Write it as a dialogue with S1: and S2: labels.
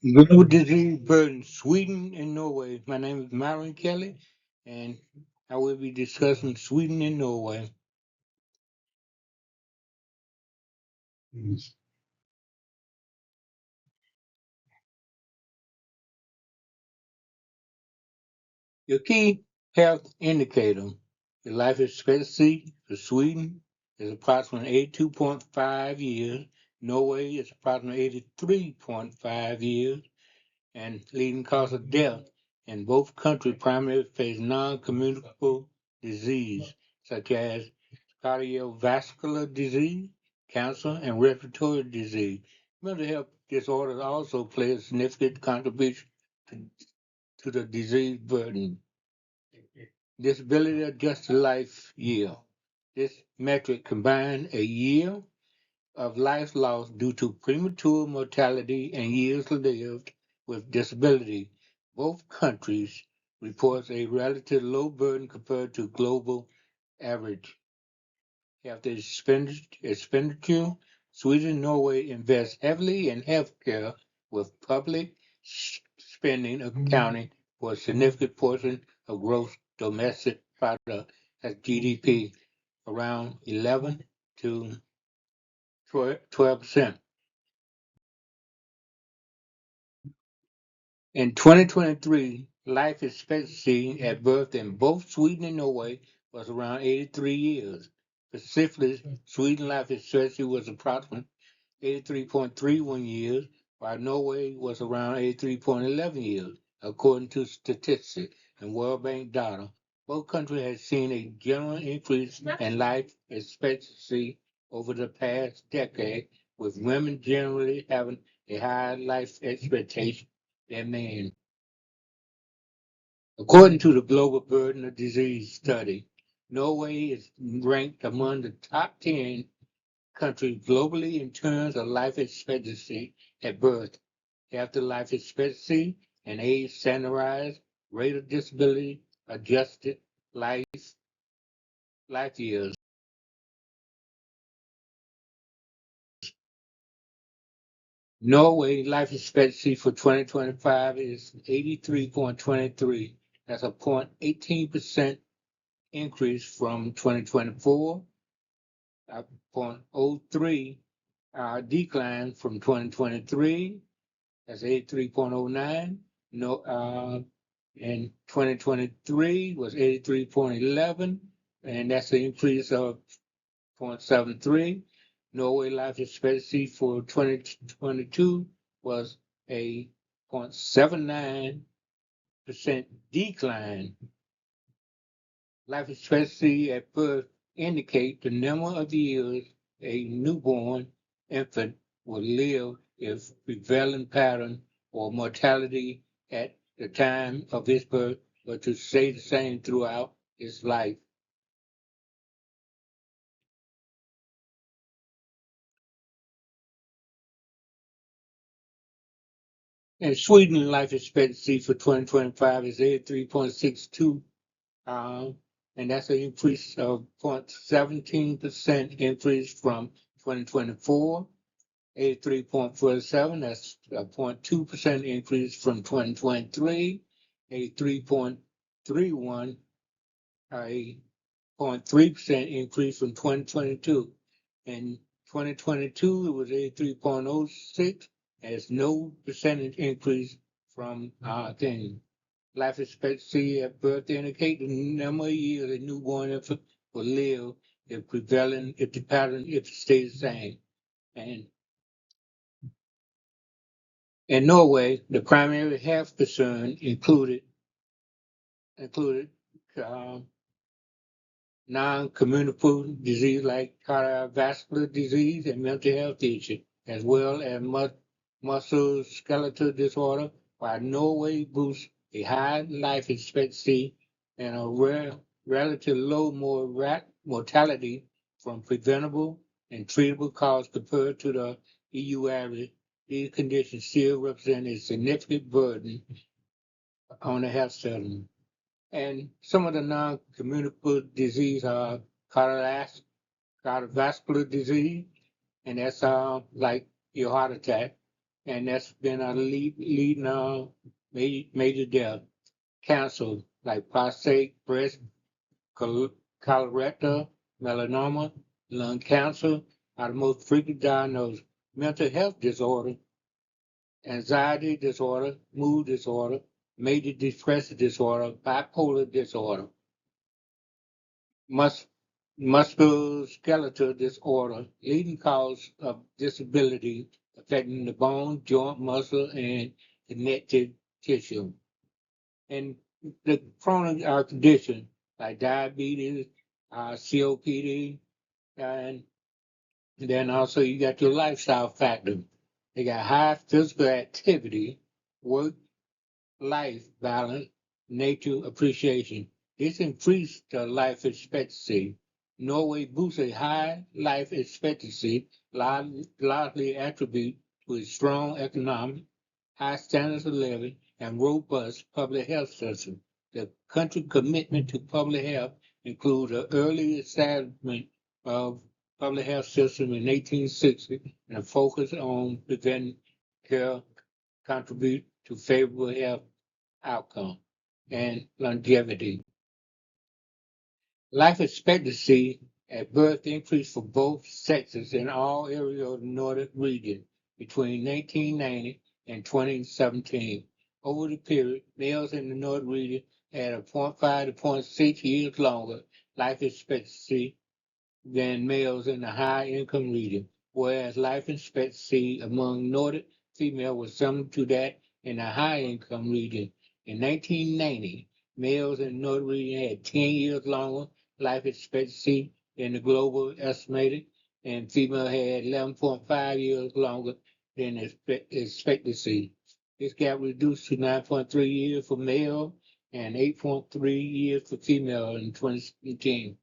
S1: Global disease burden, Sweden and Norway. My name is Myron Kelly, and I will be discussing Sweden and Norway. Your key health indicator, your life expectancy for Sweden is approximately 82.5 years. Norway is approximately 83.5 years, and leading cause of death in both countries primarily face non-communicable disease, such as cardiovascular disease, cancer, and respiratory disease. Mental health disorders also play a significant contribution to, to the disease burden. Disability adjusted life year. This metric combines a year of life lost due to premature mortality and years lived with disability. Both countries report a relatively low burden compared to global average. After expenditure, Sweden and Norway invest heavily in healthcare, with public spending accounting for a significant portion of gross domestic product, that's GDP, around 11 to 12%. In 2023, life expectancy at birth in both Sweden and Norway was around 83 years. Specifically, Sweden life expectancy was approximately 83.31 years, while Norway was around 83.11 years, according to statistics and World Bank data. Both countries have seen a general increase in life expectancy over the past decade, with women generally having a higher life expectation than men. According to the Global Burden of Disease study, Norway is ranked among the top 10 countries globally in terms of life expectancy at birth, after life expectancy, and age standardized rate of disability adjusted life years. Norway life expectancy for 2025 is 83.23. That's a 0.18% increase from 2024, a 0.03 decline from 2023. That's 83.09. No, in 2023 was 83.11, and that's an increase of 0.73. Norway life expectancy for 2022 was a 0.79% decline. Life expectancy at birth indicate the number of years a newborn infant will live if prevailing pattern or mortality at the time of its birth were to stay the same throughout its life. In Sweden, life expectancy for 2025 is 83.62, and that's an increase of 0.17% increase from 2024. 83.47, that's a 0.2% increase from 2023. 83.31, a 0.3% increase from 2022. In 2022, it was 83.06, and it's no percentage increase from thing. Life expectancy at birth indicate the number of years a newborn infant will live if the pattern if it stays the same. And in Norway, the primary health concern included um, non-communicable disease like cardiovascular disease and mental health issues, as well as musculoskeletal disorder, while Norway boasts a high life expectancy and a relatively low mortality from preventable and treatable causes compared to the EU average. These conditions still represent a significant burden on the health system. And some of the non-communicable disease are cardiovascular disease, and that's like your heart attack. and that's been our leading major death. Cancer like prostate, breast, colorectal, melanoma, lung cancer are the most frequent diagnosed. Mental health disorder, anxiety disorder, mood disorder, major depressive disorder, bipolar disorder, mus- musculoskeletal disorder, leading cause of disability affecting the bone, joint, muscle, and connective tissue. And the chronic condition like diabetes, COPD, and then also you got your lifestyle factor. They got high physical activity, work life balance, nature appreciation. This increased the life expectancy. Norway boasts a high life expectancy, largely attributed to its strong economic, high standards of living, and robust public health system. The country's commitment to public health includes the early establishment of public health system in 1860 and a focus on preventive care contribute to favorable health outcome and longevity. Life expectancy at birth increased for both sexes in all areas of the Nordic region between 1990 and 2017. Over the period, males in the Nordic region had a 0.5 to 0.6 years longer life expectancy than males in the high-income region, whereas life expectancy among Nordic females was similar to that in the high-income region. In 1990, males in the Nordic region had 10 years longer life expectancy than the global estimated, and female had 11.5 years longer than expectancy. This gap reduced to 9.3 years for male and 8.3 years for female in 2010.